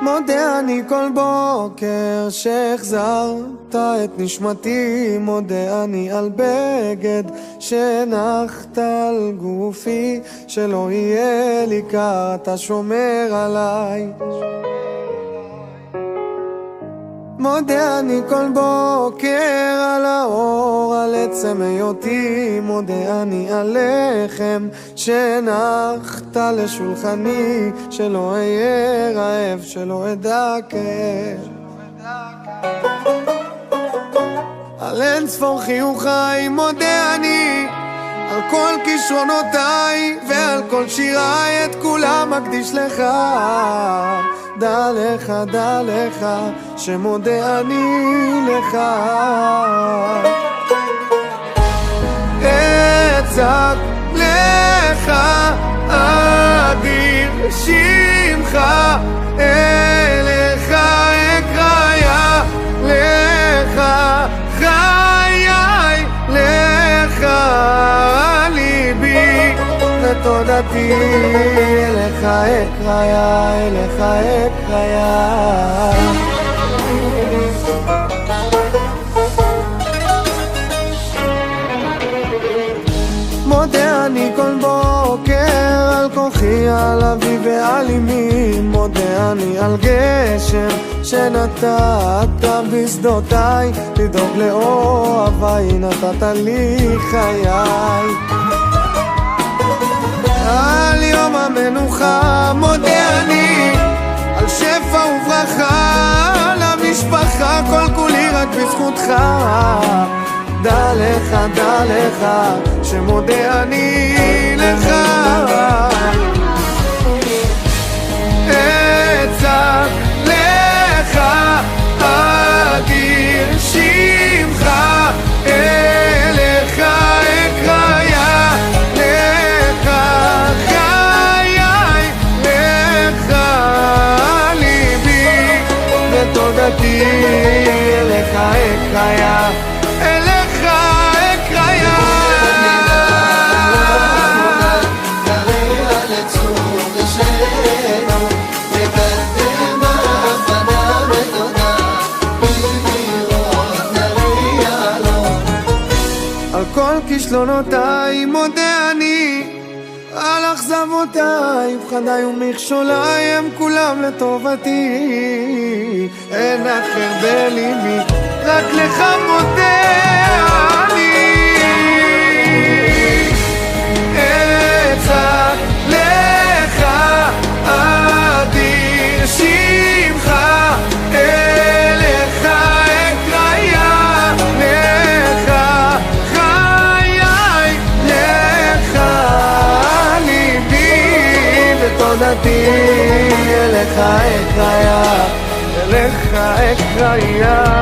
מודה אני כל בוקר שהחזרת את נשמתי, מודה אני על בגד שנחת על גופי, שלא יהיה לי קר, אתה שומר עליי. מודה אני כל בוקר על האור, על עצם היותי, מודה אני על לחם שנחת לשולחני, שלא אהיה רעב, שלא אדע כאב. על אין ספור חיוכי מודה אני, על כל כישרונותיי ועל כל שיריי, את כולם מקדיש לך. דע לך שמודה אני לך. אצעק לך אדיר שמך, אליך אקרא לך חיי, לך ליבי ותודתי, אליך אקרא אליך אקרא. מודה אני כל בוקר על כוחי, על אבי ועל אמי, מודה אני על גשם שנתת בשדותיי, לדאוג לאוהביי נתת לי חיי. על יום המנוחה מודה אני, על שפע וברכה למשפחה, כל כולי רק בזכותך. דע לך שמודה אני לך. אצעק לך אדיר שמך, אליך אקרא לך חיי, לך ליבי ותודתי, אליך אקרא על כל כישלונותיי מודה אני, על אכזבותיי, פחדיי ומכשוליי, הם כולם לטובתי. אין אחר בליבי, רק לך מודה אני. אצעק לך אדיר שמך, אליך אקרא לך חיי, לך ליבי ותודתי, אליך אקרא אליך אקרא.